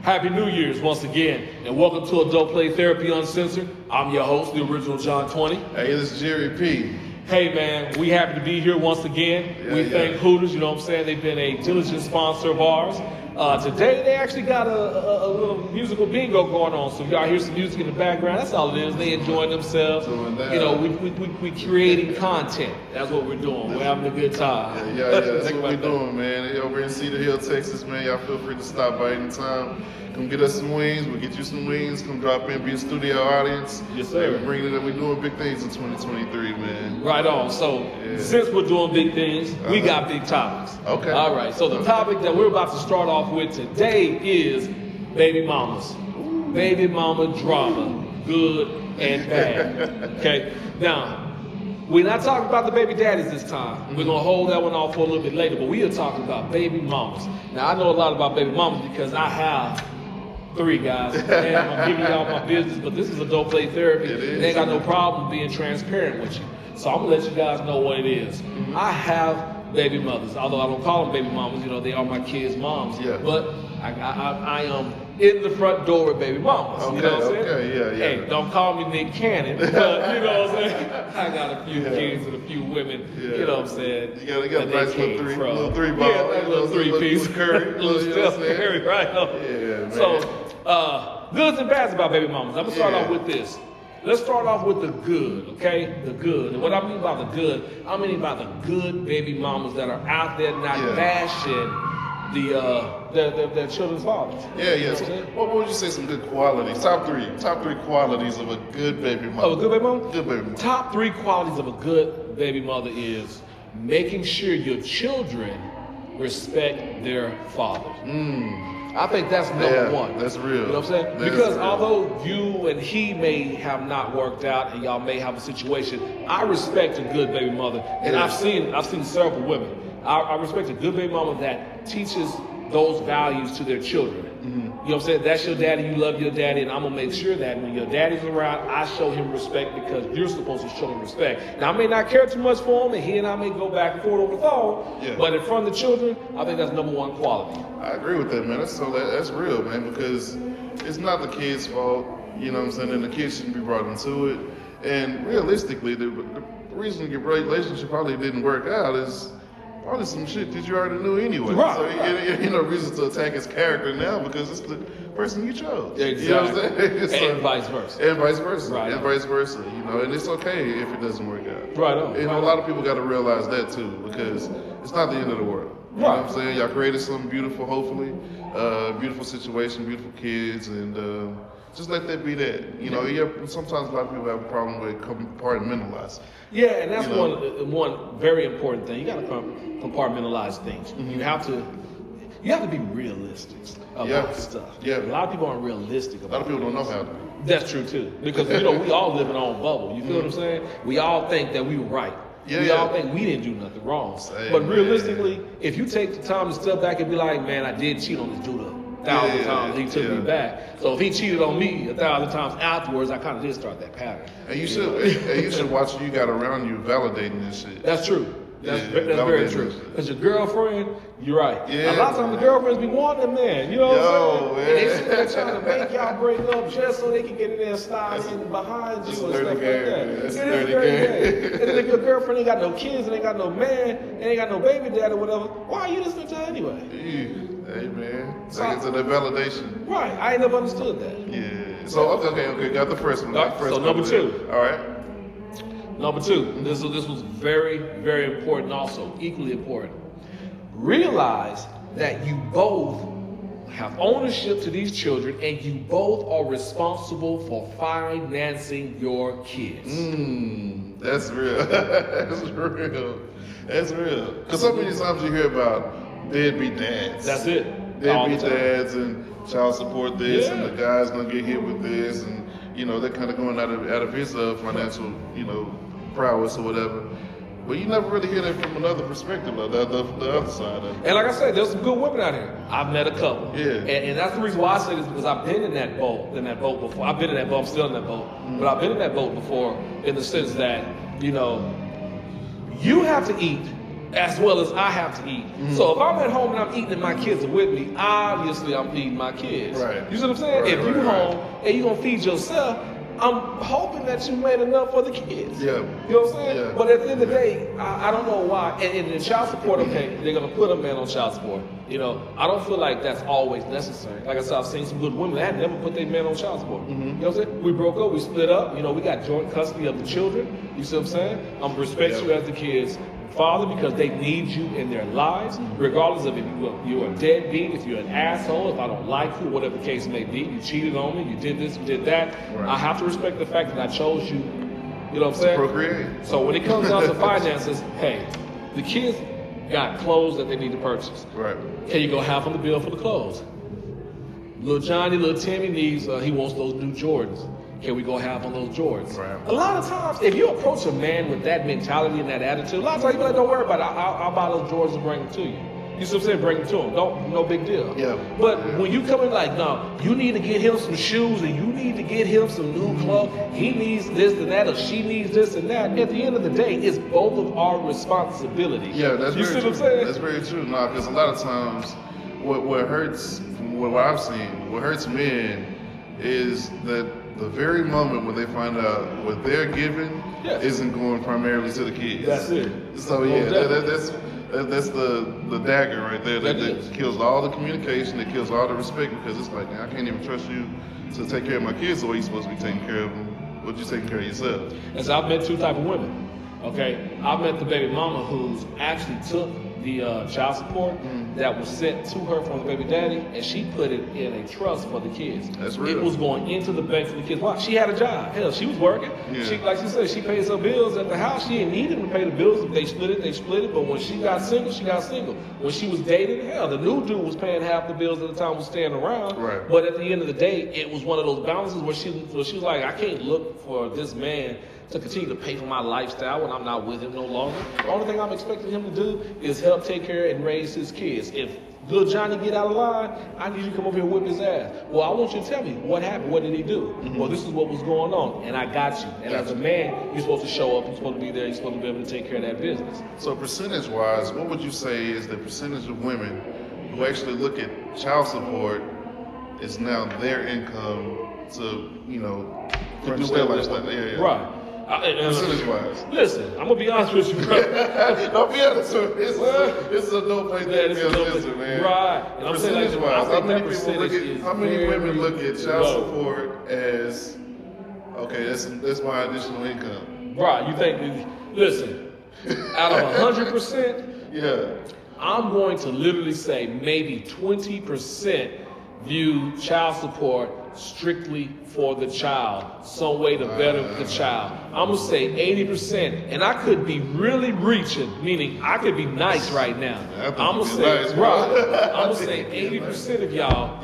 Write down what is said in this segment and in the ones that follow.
Happy New Year's once again, and welcome to Adult Play Therapy Uncensored. I'm your host, the original John 20. Hey, this is Jerry P. Hey man, we happy to be here once again. We thank Hooters, you know what I'm saying? They've been a diligent sponsor of ours. Today they actually got a little musical bingo going on, so y'all hear some music in the background. That's all it is. They enjoying themselves. You know, we creating content. That's what we're doing. We're having a good time. That's what we're doing, man. Over in Cedar Hill, Texas, man. Y'all feel free to stop by anytime. Come get us some wings. We'll get you some wings. Come drop in, be a studio audience. Yes, sir. We're bringing it up. We're doing big things in 2023, man. Right on. So, since we're doing big things, we got big topics. Okay. All right. So, the topic that we're about to start off with today is baby mamas. Baby mama drama, good and bad. Okay. Now, we're not talking about the baby daddies this time. We're going to hold that one off for a little bit later, but we are talking about baby mamas. Now, I know a lot about baby mamas because I have 3 guys. And I'm giving y'all my business, but this is Adult Play Therapy. They ain't got no problem being transparent with you. So I'm going to let you guys know what it is. I have baby mothers, although I don't call them baby mamas, you know, they are my kids' moms. But I am in the front door with baby mamas. You know what I'm saying? Hey, don't call me Nick Cannon, but you know what I'm saying? I got a few kids and a few women, you know what I'm saying? You got a nice little three ball. Yeah, little 3-piece. Curry. Little Steph Curry, right? Man. So, goods and bads about baby mamas. I'm going to start off with this. Let's start off with the good, okay? The good. And what I mean by the good, I mean by the good baby mamas that are out there not bashing their children's fathers. What would you say some good qualities? Top three qualities of a good baby mother. Of a good baby mama? Good baby mother. Top 3 qualities of a good baby mother is making sure your children respect their fathers. I think that's number one. That's real. You know what I'm saying? Because although you and he may have not worked out and y'all may have a situation, I respect a good baby mother. And I've seen several women. I respect a good baby mama that teaches those values to their children. You know what I'm saying? That's your daddy, you love your daddy, and I'm gonna make sure that when your daddy's around, I show him respect because you're supposed to show him respect. Now, I may not care too much for him, and he and I may go back and forth over the phone, but in front of the children, I think that's number 1 quality. I agree with that, man. That's real, man, because it's not the kid's fault, you know what I'm saying, and the kids shouldn't be brought into it. And realistically, the reason your relationship probably didn't work out is probably some shit that you already knew anyway. So you know reason to attack his character now because it's the person you chose. Exactly. You know what I'm saying? And vice versa. And vice versa. Right. And vice versa. You know, and it's okay if it doesn't work out. Right on. And a lot of people got to realize that too because it's not the end of the world. You know what I'm saying? Y'all created something beautiful, hopefully. Beautiful situation, beautiful kids, and just let that be that. You know, sometimes a lot of people have a problem with compartmentalizing. Yeah, and that's one very important thing. You got to compartmentalize things. You have to be realistic about stuff. A lot of people aren't realistic about it. A lot of people don't know how to. That's true too, because you know we all live in our own bubble. You feel what I'm saying? We all think that we were right. We all think we didn't do nothing wrong. But realistically, if you take the time to step back and be like, man, I did cheat on this dude 1,000 times, he took me back. So if he cheated on me 1,000 times afterwards, I kind of did start that pattern. And you should watch who you got around you validating this shit. That's true. That's very true. Because your girlfriend, you're right. A lot of times the girlfriends be wanting a man. You know what I'm saying? And they sit there trying to make y'all break up just so they can get in there and slide in behind you and stuff like that. It's a dirty game. And if your girlfriend ain't got no kids and ain't got no man and ain't got no baby dad or whatever, why are you listening to her anyway? Hey man, take it to the validation. Right, I ain't never understood that. So okay, got the first one. So number 2. All right. Number 2, this was very, very important also, equally important. Realize that you both have ownership to these children and you both are responsible for financing your kids. That's real. That's real. Because so many times you hear about deadbeat dads. That's it. Deadbeat dads and child support this and the guy's going to get hit with this and, you know, they're kind of going out of his financial, you know, prowess or whatever. But you never really hear that from another perspective, like the other side of it. And like I said, there's some good women out here. I've met a couple. And that's the reason why I say this, because I've been in that boat before. I've been in that boat, I'm still in that boat. But I've been in that boat before in the sense that, you know, you have to eat as well as I have to eat. So if I'm at home and I'm eating and my kids are with me, obviously I'm feeding my kids. Right. You see what I'm saying? Right, if you home and you're gonna feed yourself, I'm hoping that you made enough for the kids. Yeah. You know what I'm saying? Yeah. But at the end of the day, I don't know why. And the child support, okay, they're gonna put a man on child support. You know, I don't feel like that's always necessary. Like I said, I've seen some good women that never put their man on child support. You know what I'm saying? We broke up, we split up. You know, we got joint custody of the children. You see what I'm saying? I'm respect you as the kids' father because they need you in their lives, regardless of if you're a deadbeat, if you're an asshole, if I don't like you, whatever the case may be. You cheated on me, you did this, you did that. Right. I have to respect the fact that I chose you. You know what I'm saying? Procreate. So when it comes down to finances, hey, the kids got clothes that they need to purchase. Right. Can you go half on the bill for the clothes? Little Johnny, little Timmy needs, he wants those new Jordans. Can we go half on those Jordans? Right. A lot of times, if you approach a man with that mentality and that attitude, a lot of times you're like, don't worry about it. I'll buy those Jordans and bring them to you. You see what I'm saying? Bring them to him. No big deal. Yeah. But when you come in like, no, you need to get him some shoes and you need to get him some new clothes. He needs this and that, or she needs this and that. At the end of the day, it's both of our responsibility. Yeah, that's you very see true. what I'm saying? That's very true. No, because a lot of times, what hurts, from what I've seen, what hurts men is that the very moment when they find out what they're giving isn't going primarily to the kids. That's it. So yeah, that's the dagger right there that kills all the communication, that kills all the respect, because it's like, man, I can't even trust you to take care of my kids the way you're supposed to be taking care of them, but you're taking care of yourself. And so I've met two type of women. Okay, I've met the baby mama who's actually took the child support that was sent to her from the baby daddy, and she put it in a trust for the kids. That's real. It was going into the bank for the kids. Why? She had a job. Hell, she was working. Yeah. She, like she said, she pays her bills at the house. She didn't need them to pay the bills. If they split it, they split it. But when she got single, she got single. When she was dating, hell, the new dude was paying half the bills at the time, was staying around. Right. But at the end of the day, it was one of those balances where she was like, I can't look for this man to continue to pay for my lifestyle when I'm not with him no longer. The only thing I'm expecting him to do is help take care and raise his kids. If little Johnny get out of line, I need you to come over here and whip his ass. Well, I want you to tell me what happened. What did he do? Well, this is what was going on, and I got you. And as a man, you're supposed to show up. You're supposed to be there. You're supposed to be able to take care of that business. So percentage-wise, what would you say is the percentage of women who actually look at child support is now their income to, to do their lifestyle? Yeah. Right. Percentage-wise. Listen, I'm gonna be honest with you, bro. Don't be honest with me. This is a no-play thing, man. Right. And I'm saying, like, percentage-wise, I how many women look at child low. support as, okay, that's my additional income? Right. You think? Listen, out of 100%, Yeah. I'm going to literally say maybe 20% view child support strictly for the child, some way to better the child. I'm gonna say 80%, and I could be really reaching, meaning I could be nice right now. I'm gonna say, nice, I'm gonna say 80% of y'all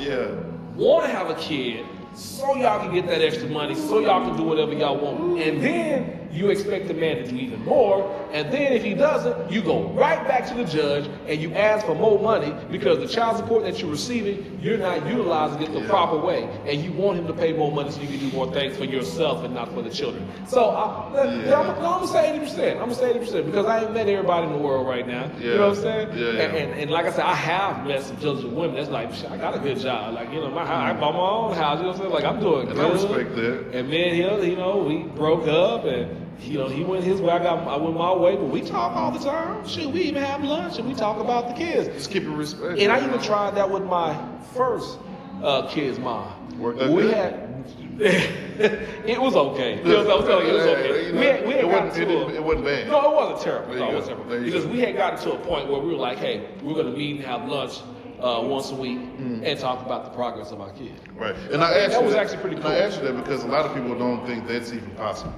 want to have a kid so y'all can get that extra money, so y'all can do whatever y'all want, and then you expect the man to do even more, and then if he doesn't, you go right back to the judge and you ask for more money because the child support that you're receiving, you're not utilizing it the proper way, and you want him to pay more money so you can do more things for yourself and not for the children. So I'm gonna say 80%. I'm gonna say 80% because I ain't met everybody in the world right now. You know what I'm saying? And like I said, I have met some diligent women that's like, I got a good job. Like, I bought my own house. You know what I'm saying? Like, I'm doing good. I respect that. And me and him, we broke up, and he went his way, I went my way, but we talk all the time. Shoot, we even have lunch and we talk about the kids. Just keep it respectful. And I even tried that with my first kid's mom. We had. It was okay. I'm telling you, it was okay. It wasn't bad. No, it wasn't terrible. No, it wasn't terrible. There you Because go. we had gotten to a point where we were like, hey, we're going to meet and have lunch once a week and talk about the progress of our kids. Right. And I asked that you was actually pretty cool. I asked you that because a lot of people don't think that's even possible.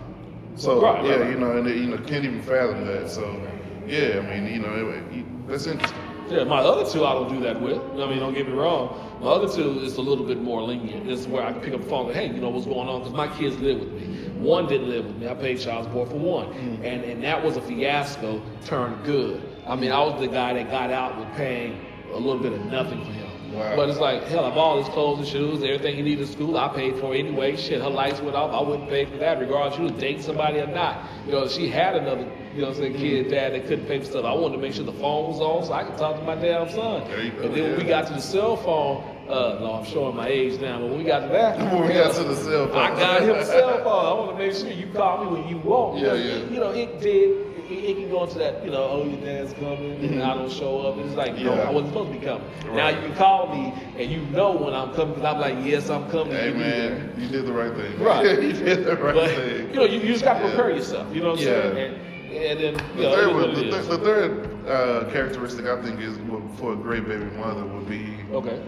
So Right. and they can't even fathom that. So yeah, I mean, that's interesting. Yeah, my other two I don't do that with. I mean, don't get me wrong. My other two is a little bit more lenient. This is where I can pick up the phone and, hey, what's going on? Because my kids live with me. One didn't live with me. I paid child support for one. And that was a fiasco turned good. I mean, I was the guy that got out with paying a little bit of nothing for him. Wow. But it's like, hell, I bought his clothes and shoes, everything he needed in school, I paid for anyway. Shit, her lights went off, I wouldn't pay for that, regardless if she was dating somebody or not. She had another you know what I'm saying, kid, dad that couldn't pay for stuff. I wanted to make sure the phone was on so I could talk to my damn son. There you go, And then when we got to the cell phone, no, I'm showing my age now, but when we got to that, When we got to the cell phone. I got him a cell phone. I want to make sure you call me when you want. Yeah, You know, it did. It can go into that, you know, oh, your dad's coming, and I don't show up. It's like, no, I wasn't supposed to be coming. Right. Now you can call me, and you know when I'm coming, because I'm like, yes, I'm coming. Hey man, you did the right thing. Right. You did the right But, thing. you know, you just got to prepare yourself. You know what I'm saying? And then, you know, The third characteristic I think is for a great baby mother would be okay.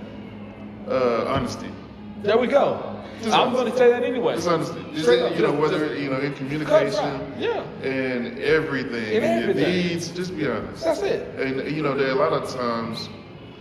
Honesty. There we go. I'm going to say that anyway. Just honesty. Just, Straight up. you know, whether you know in communication, Yeah. and everything, In and everything. your needs. Just be honest. That's it. And you know, there are a lot of times.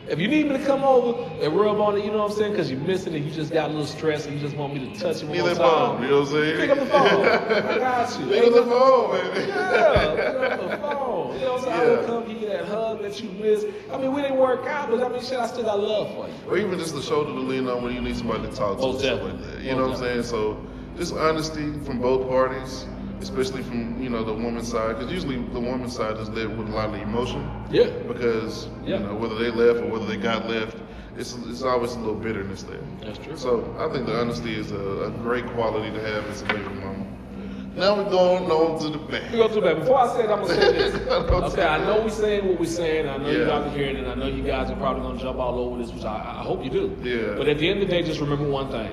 If you need me to come over and rub on it, you know what I'm saying? Because you're missing it, you just got a little stress and you just want me to touch it one Pick more up the time. phone, you know what I'm saying? Pick up the phone. I got you. Pick up the phone, baby. Yeah, pick up the phone. You know what I'm saying? I will come give you that hug that you missed. I mean, we didn't work out, but I mean, shit, I still got love for you. Or even just the shoulder to lean on when you need somebody to talk to. Most Stuff definitely. like that. You know what I'm saying? So just honesty from both parties, especially from, you know, the woman's side, because usually the woman's side is led with a lot of emotion. Yeah. Because you know, whether they left or whether they got left, it's always a little bitterness there. That's true. So I think the honesty is a great quality to have as a baby mama. Now we're going on to the back. We go to the back. Before I say it, I'm gonna say this. Okay, I know we're saying what we're saying. I know you guys are hearing it. I know you guys are probably gonna jump all over this, which I hope you do. Yeah. But at the end of the day, just remember one thing.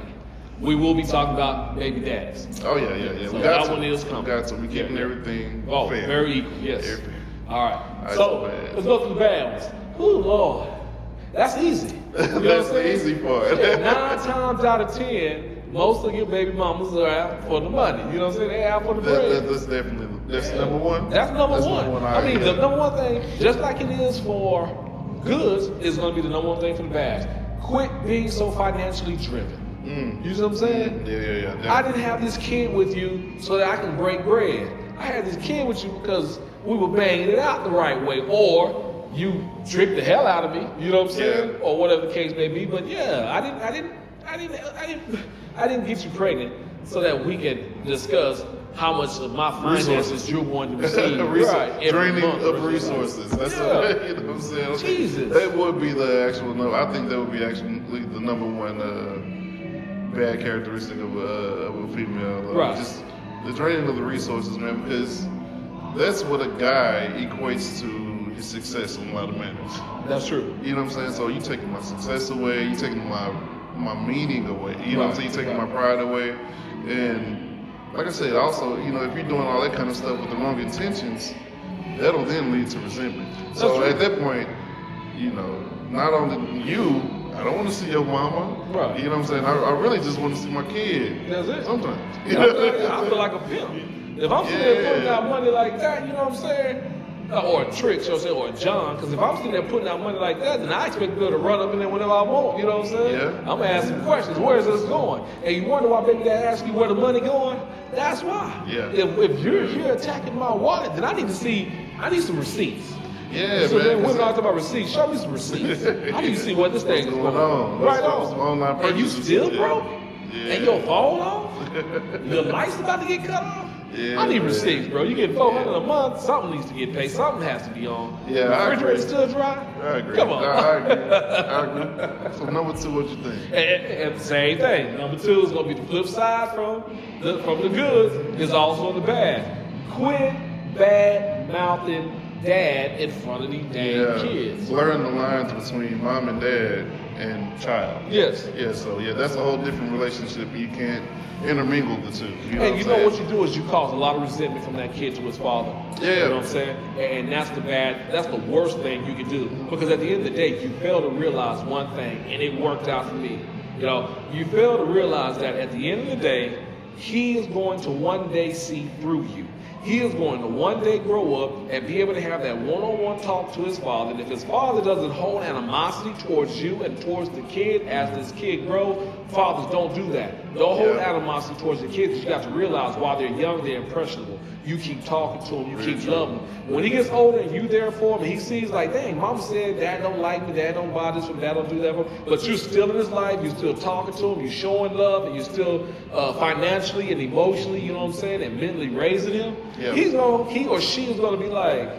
We will be talking about baby daddies. Oh yeah. So We got that to. one is coming. We got to. We keeping everything fair. Very equal. Yes. Very fair. All right. All right, So so bad. let's go to the bad ones. Ooh, Lord, that's easy. You know what I'm That's the saying? easy part. Yeah, 9 times out of 10, most of your baby mamas are out for the money. You know what I'm saying? They're out for the bread. That's definitely number one. That's number one. I mean, the number one thing, just like it is for goods, is going to be the number one thing for the bads. Quit being so financially driven. You know what I'm saying? Yeah. I didn't have this kid with you so that I can break bread. I had this kid with you because we were banging it out the right way, or you tricked the hell out of me. You know what I'm saying? Yeah. Or whatever the case may be. But yeah, I didn't get you pregnant so that we can discuss how much of my finances you're going to receive. Draining of resources. That's you know what I'm saying? Okay. Jesus. That would be the actual number. I think that would be actually the number one bad characteristic of a female. Right. Just the draining of the resources, man, because that's what a guy equates to his success in a lot of manners. That's true. You know what I'm saying? So you taking my success away, you taking my meaning away. You know what I'm saying? You taking my pride away. And like I said, also, you know, if you're doing all that kind of stuff with the wrong intentions, that'll then lead to resentment. So at that point, you know, not only you, I don't want to see your mama. Right. You know what I'm saying? I really just want to see my kid. That's it. Sometimes. I feel like a pimp. If I'm sitting there putting out money like that, you know what I'm saying? Or a trick, so to say, or a John. Because if I'm sitting there putting out money like that, then I expect to be able to run up in there whenever I want. You know what I'm saying? Yeah. I'm going to ask some questions. Where is this going? And you wonder why baby dad asks you where the money going? That's why. Yeah. If you're here attacking my wallet, then I need some receipts. Yeah, So man. then women talk about receipts. Show me some receipts. I need to see what this thing is What's going on? Right What's on. online And you purchases. still Yeah. broke? Yeah. And your phone off? Your lights about to get cut off? Yeah, I need man. receipts, bro. You get $400 a month, something needs to get paid. Something has to be on. Yeah, the I refrigerator agree. still dry? I agree. Come on. I agree. So number two, what you think? And same thing. Number 2 is gonna be the flip side from the goods is also the bad. Quit bad mouthing dad in front of these damn kids. Blurring the lines between mom and dad and child. Yes. Yeah, so that's a whole different relationship. You can't intermingle the two. You know And you know what you do is you cause a lot of resentment from that kid to his father. Yeah. You know what I'm saying? And that's the worst thing you can do. Because at the end of the day, you fail to realize one thing, and it worked out for me. You know, you fail to realize that at the end of the day, he is going to one day see through you. He is going to one day grow up and be able to have that one-on-one talk to his father. And if his father doesn't hold animosity towards you and towards the kid as this kid grows, fathers, don't do that. Don't hold animosity towards the kids. You got to realize while they're young, they're impressionable. you keep talking to him, you keep loving him. When he gets older and you there for him, and he sees like, dang, mama said dad don't like me, dad don't buy this from, dad don't do that for me, but you're still in his life, you're still talking to him, you're showing love, and you're still financially and emotionally, you know what I'm saying, and mentally raising him, he or she is gonna be like,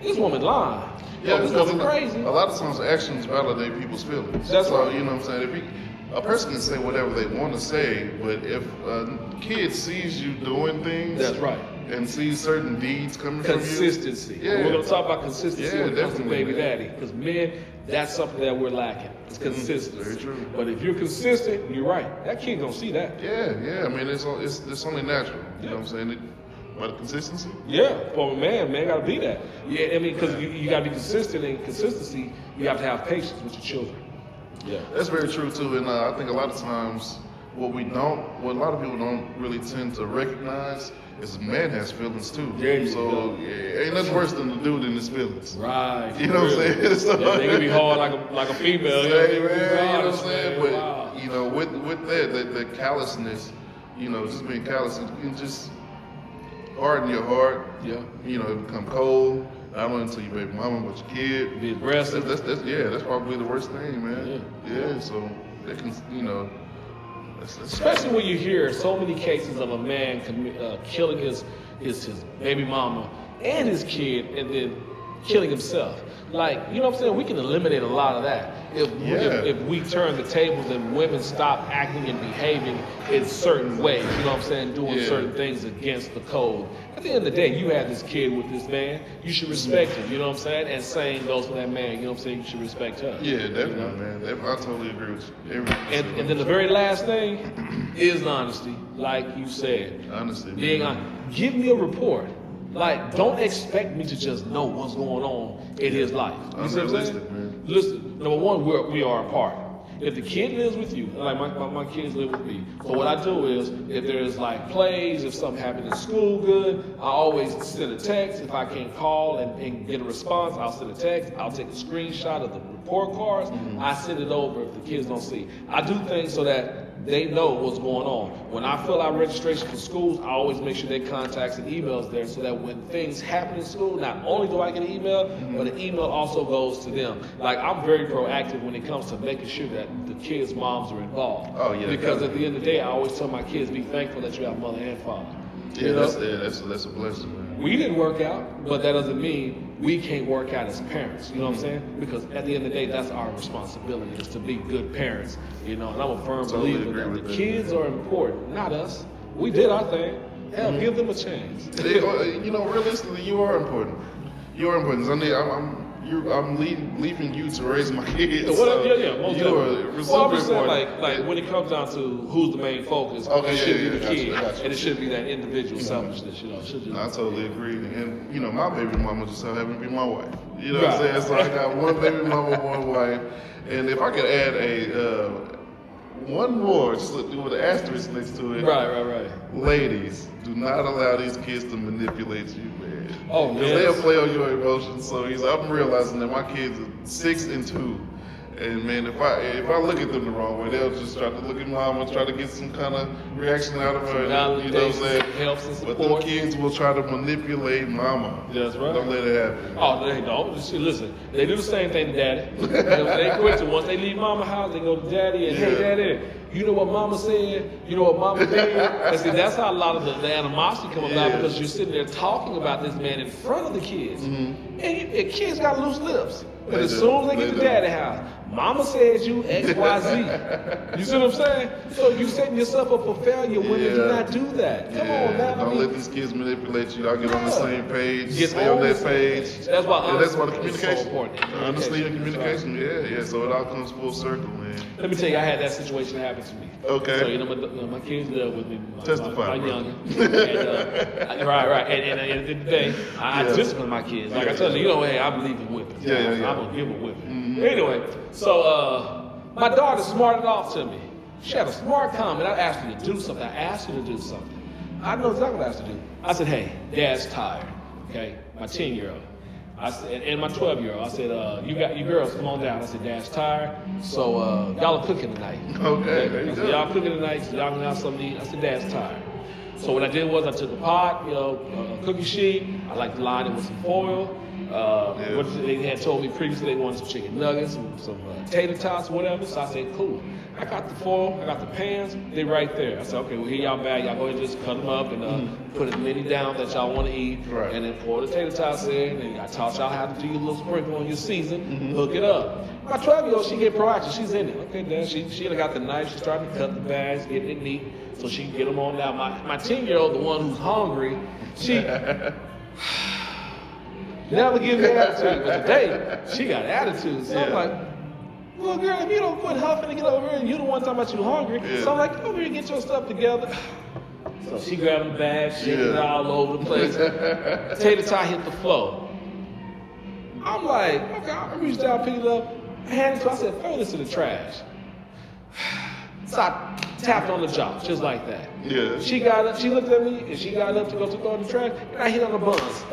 this woman lying. Yeah, this because woman crazy. A lot of times actions validate people's feelings. That's so, right. You know what I'm saying? A person can say whatever they want to say, but if a kid sees you doing things, that's right, and sees certain deeds coming from you, consistency. Yeah, we're gonna talk about consistency when it comes to baby daddy, because men, that's something that we're lacking. It's consistency. Very true. But if you're consistent, you're right. That kid gonna see that. Yeah. I mean, it's only natural. You know what I'm saying? But consistency? Yeah, for a man gotta be that. Yeah, I mean, because you gotta be consistent, and consistency, you have to have patience with your children. Yeah, that's very true too. And I think a lot of times, what a lot of people don't really tend to recognize is a man has feelings too. So ain't nothing worse than the dude in his feelings. Right. You know what I'm saying? So, they can be hard like a female. You know what I'm saying? But wow. you know, with that callousness, you know, just being callous, you can just harden your heart. Yeah. You know, become cold. Not only to your baby mama, but your kid. Be aggressive. That's probably the worst thing, man. Yeah. So they can, you know. Especially when you hear so many cases of a man killing his baby mama and his kid, and then killing himself. Like, you know what I'm saying? We can eliminate a lot of that if we turn the tables and women stop acting and behaving in certain ways. You know what I'm saying? Doing certain things against the code. At the end of the day, you have this kid with this man. You should respect him. You know what I'm saying? And same goes for that man. You know what I'm saying? You should respect her. Yeah, definitely, man. I totally agree with you. And then the very last thing is honesty, like you said. Honesty. Being honest. Give me a report. Like, don't expect me to just know what's going on in his life. You see what I'm saying? Man. Listen, number one, we are apart. If the kid lives with you, like my kids live with me, so what I do is, if there's like plays, if something happened in school good, I always send a text. If I can't call and get a response, I'll send a text. I'll take a screenshot of the report cards. I send it over if the kids don't see. I do things so that they know what's going on. When I fill out registration for schools, I always make sure their contacts and emails there, so that when things happen in school, not only do I get an email, but the email also goes to them. Like, I'm very proactive when it comes to making sure that the kids' moms are involved. Oh, yeah. Because at the end of the day, I always tell my kids, be thankful that you have mother and father. Yeah, you know? that's a blessing, man. We didn't work out, but that doesn't mean we can't work out as parents. You know what I'm saying? Because at the end of the day, that's our responsibility, is to be good parents. You know, and I'm a firm believer that the kids are important, not us. We did our thing. Hell, give them a chance. You know, realistically, you are important. You are important. I'm leaving you to raise my kids. Most definitely. Well, I'm just saying, like when it comes down to who's the main focus, it should be the kid, and it should be that individual selfishness. You know, I totally agree. And you know, my baby mama just so happened to be my wife. You know what I'm saying? So I got one baby mama, one wife, and if I could add one more, just with an asterisk next to it. Right. Ladies, do not allow these kids to manipulate you, man. Oh, because they'll play on your emotions. So I'm realizing that my kids are 6 and 2. And man, if I look at them the wrong way, they'll just try to look at mama, try to get some kind of reaction out of her. You know what I'm saying? Helps and support. But them kids will try to manipulate mama. That's right. Don't let it happen. Oh, they don't. Listen, they do the same thing to daddy. They quit to once they leave mama house, they go to daddy and hey daddy, you know what mama said? You know what mama did? And see, that's how a lot of the animosity comes about, because you're sitting there talking about this man in front of the kids. And kids got loose lips. But as soon as they get to daddy house, mama says you X, Y, Z. You see what I'm saying? So you setting yourself up for failure when you do not do that. Come on, man. Don't let these kids manipulate you. Y'all get on the same page. Stay on on that page. That's why the communication. So important. Honestly, and communication. Yeah. So it all comes full circle, man. Let me tell you, I had that situation happen to me. Okay. So, you know, my kids live with me. Testify, my younger. And, right. And at the end of the day, I discipline my kids. Like I tell you, hey, I believe in whipping. I'm going to give a whipping. Anyway, so my daughter smarted off to me. She had a smart comment. I asked her to do something. I know exactly what I asked her to do. I said, hey, dad's tired. Okay? My 10-year-old. I said, and my 12-year-old. I said, you girls, come on down. I said, dad's tired. So y'all are cooking tonight. Okay, there you go. Y'all cooking tonight, so y'all can have something to eat. I said, dad's tired. So what I did was I took the pot, a cookie sheet. I like to line it with some foil. What they had told me previously, they wanted some chicken nuggets, some tater tots, whatever. So I said, cool. I got the foil, I got the pans, they right there. I said, okay, well, here y'all bag. Y'all go ahead and just cut them up and put as many down that y'all want to eat. Right. And then pour the tater tots in. And I taught y'all how to do your little sprinkle on your season, hook it up. My 12-year-old, she get proactive. She's in it. Okay, Dad, she got the knife. She's starting to cut the bags, getting it neat, so she can get them on down. My 10-year-old, the one who's hungry, she never gives me attitude. But today, she got attitude. So I'm like, well, girl, if you don't quit huffing and get over here, and you the one talking about you hungry, so I'm like, come over here and get your stuff together. So she grabbed the bag, shaking it all over the place. Tater tot hit the floor. I'm like, okay, I reached down, picked it up, handed it to her. I said, throw this in the trash. So I tapped on the jaw, just like that. Yeah. She got up, she looked at me, and she got up to go to throw in the trash, and I hit on the buns.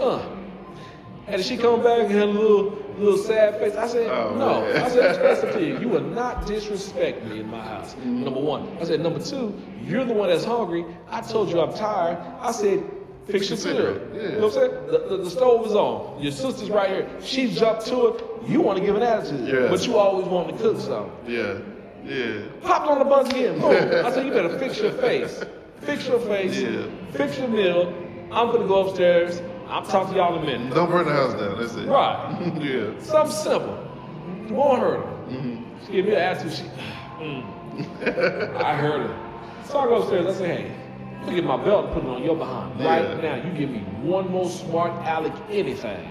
And she come back and had a little sad face. I said, no. Man. I said, express it to you. You will not disrespect me in my house. Number one. I said, number two, you're the one that's hungry. I told you I'm tired. I said, fix your food. Yeah. You know what I'm saying? The stove is on. Your sister's right here. She jumped to it. You want to give an attitude. But you always want to cook something. Yeah. Popped on the buns again. Boom. I said, you better fix your face. Fix your face. Fix your meal. I'm going to go upstairs. I'll talk to y'all in a minute. Don't burn the house down. That's it. Right. Something simple. You won't hurt her. She gave me an attitude. I heard her. So I go upstairs. I say, hey, let me get my belt and put it on your behind. Right now, you give me one more smart aleck anything.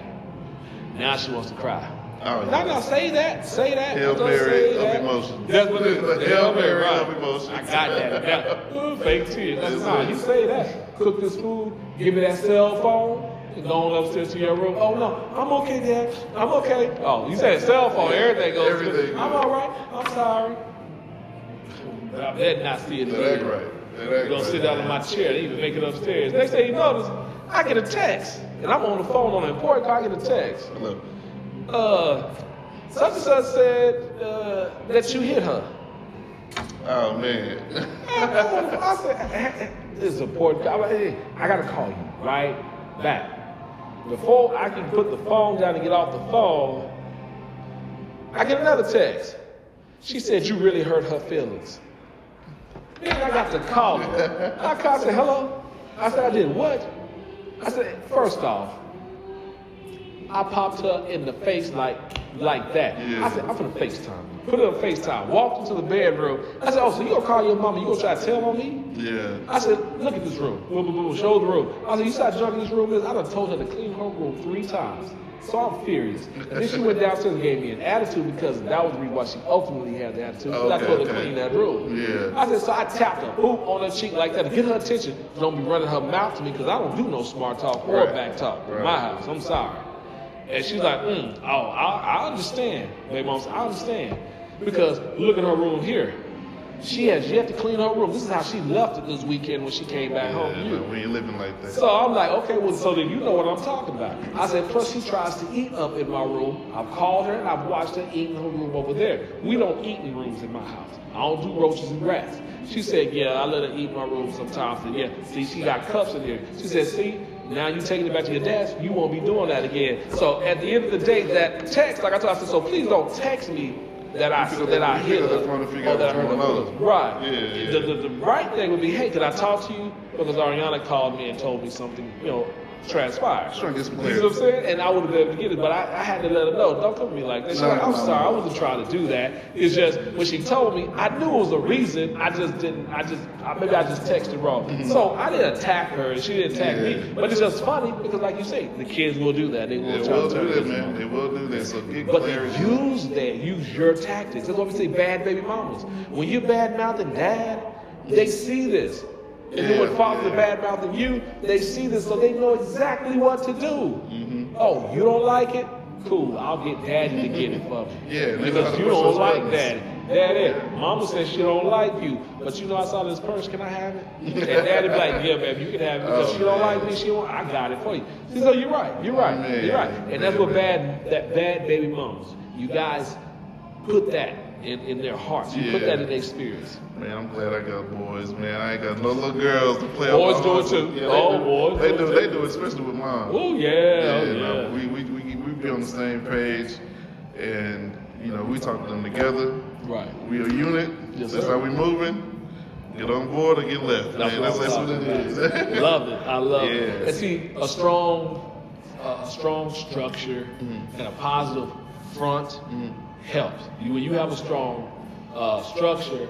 Now she wants to cry. No, say that. Hail Mary of emotion. That's what it is. Hail Mary of emotion. I got that. Fake tears. That's not. You say that. Cook this food. Give me that cell phone. Going upstairs to your room. Oh no, I'm okay, Dad. I'm okay. Oh, you said cell phone. Everything goes. Everything. I'm all right. I'm sorry. But I better not see it again. You're gonna sit down in my chair. They even make it upstairs. Next thing you notice, I get a text, and I'm on the phone on an important call. I get a text. Hello. Such and such said that you hit her. Oh man. I said, this is important. I gotta call you right back. Before I can put the phone down and get off the phone, I get another text. She said you really hurt her feelings. Then I got to call her. I said, hello? I said, I did what? I said, first off, I popped her in the face like that. I said, I'm gonna FaceTime. Put it on FaceTime. Walked into the bedroom. I said, oh, so you gonna call your mama? You gonna try to tell on me? I said, look at this room. Boom, boom, boom. Show the room. I said, you see how junky this room is? I done told her to clean her room 3 times. So I'm furious. And then she went downstairs and gave me an attitude because that was the reason why she ultimately had the attitude. Because I told her to clean that room. I said, so I tapped her boop on her cheek like that to get her attention. Don't be running her mouth to me because I don't do no smart talk or back talk in my house. I'm sorry. And she's like, I understand, baby mom. I understand. Because look at her room here. She has yet to clean her room. This is how she left it this weekend when she came back home to you. When you're living like that. So I'm like, okay, well, so then you know what I'm talking about. I said, plus she tries to eat up in my room. I've called her and I've watched her eat in her room over there. We don't eat in rooms in my house. I don't do roaches and rats. She said, yeah, I let her eat in my room sometimes. And yeah, see, she got cups in here. She said, see, now you taking it back to your desk, you won't be doing that again. So at the end of the day, that text, like I told her, I said, so please don't text me that I hit her or that I hurt her feelings. Right. The right thing would be, hey, could I talk to you? Because Ariana called me and told me something, transpired. Trying to get some clarity. You know what I'm saying? And I would have been able to get it, but I had to let her know, don't come to me like that. She's like, I'm sorry, I wasn't trying to do that. It's just, when she told me, I knew it was a reason, maybe I just texted wrong. So I didn't attack her, and she didn't attack me. But it's just funny, because like you say, the kids will do that. They will try to do that, man. They will do that, so get clarity. But use your tactics. That's why we say bad baby mamas. When you're bad-mouthing dad, they see this. And then when fathers are bad-mouthing you, they see this, so they know exactly what to do. Oh, you don't like it? Cool, I'll get daddy to get it for me. Because you don't like daddy. Daddy, mama says she don't like you, but I saw this purse, can I have it? And daddy be like, yeah, baby, you can have it, because she don't like me, I got it for you. See, so you're right. And that's what bad baby mamas. You guys put that in their hearts. You put that in their spirits. Man, I'm glad I got boys, man. I ain't got no little girls to play. Boys do it too. Yeah, boys. They do it, especially with mom. Oh yeah. No, we be on the same page, and you know, we talk to them together. Right. We a unit. Yes, That's sir. how we moving. Get on board or get left. That's what it is. Love it. I love it. Yeah. And see, a strong structure and a positive front helps. When you have a strong structure,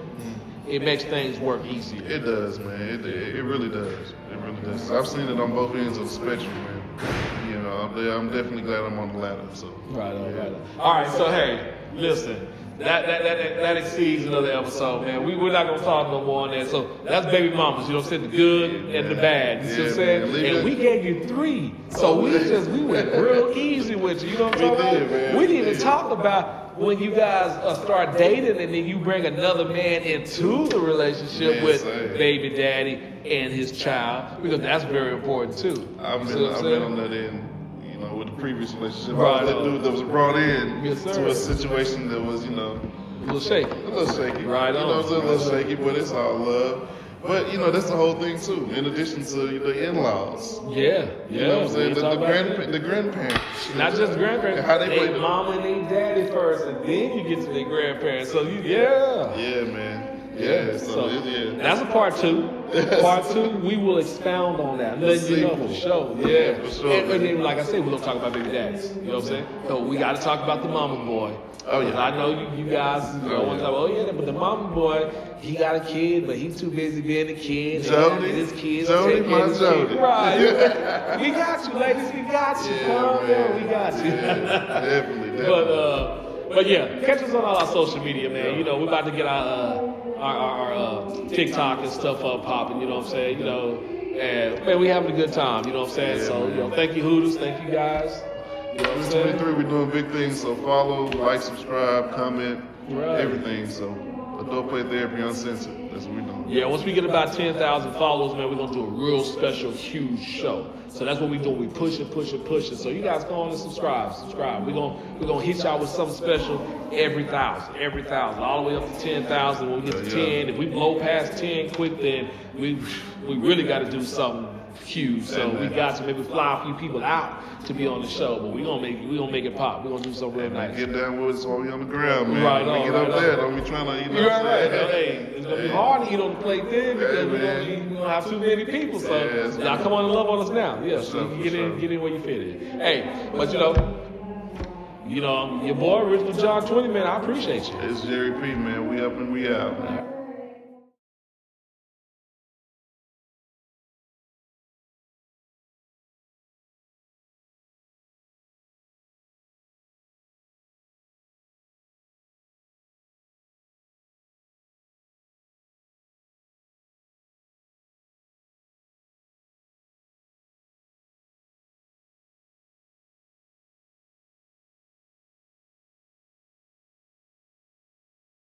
it makes things work easier. It does, man. It really does. It really does. I've seen it on both ends of the spectrum, man. You know, I'm definitely glad I'm on the ladder. So. Right on, right on. All right, so hey, listen. That exceeds another episode, man. We're not gonna talk no more on that. So that's baby mamas, you know what I'm saying? The good and the bad. You see what I'm saying? And we gave you 3. So we went real easy with you. You know what I'm talking about? We didn't even talk about when you guys start dating and then you bring another man into the relationship with baby daddy and his child, because that's very important too. I've been on that end. With the previous relationship, right, that dude that was brought in yes, to a situation that was, a little shaky. Right on. It was a little shaky, but it's all love. But that's the whole thing too. In addition to the in-laws. Yeah. You know what I'm saying? The grandparents. Not just grandparents. How they play mama and their daddy first, and then you get to their grandparents. So Yeah, man. Yeah, so that's a part 2. Part 2, we will expound on that. Let you know for sure. Yeah, for sure. And then, like I said, we're gonna talk about baby daddies. You know what I'm saying? So we got to talk about the mama boy. Oh yeah. I know you guys want to talk. But the mama boy, he got a kid, but he's too busy being a kid. Jody, his kids. Jody, my Jody. Right. We got you, ladies. We got you. Yeah, we got you. Yeah, definitely. But yeah, catch us on all our social media, man. We're about to get our TikTok and stuff up popping, you know what I'm saying? And man, we having a good time, you know what I'm saying? So, thank you Hooters, thank you guys. You know what I'm saying? 23, we're doing big things, so follow, like, subscribe, comment, everything. So, Adult Play Therapy Uncensored. That's what we're doing. Yeah, once we get about 10,000 followers, man, we're gonna do a real special, huge show. So that's what we do. We push it. So you guys go on and subscribe. We're gonna hit y'all with something special every 1,000, all the way up to 10,000. When we get to 10, if we blow past 10 quick, then we really got to do something huge. So we got to maybe fly a few people out to be on the show, but we gonna make it pop. We're gonna do something real nice. Get down with us while we on the ground, man. Right on. Get up there. Don't be trying to, You're right. Hey, it's gonna be hard to eat on the plate then because we don't have too many people. So y'all come on and love on us now. Yeah, so you can get in where you fit in. Hey, but your boy Original John 20, man. I appreciate you. It's Jerry P, man. We up and we out, man.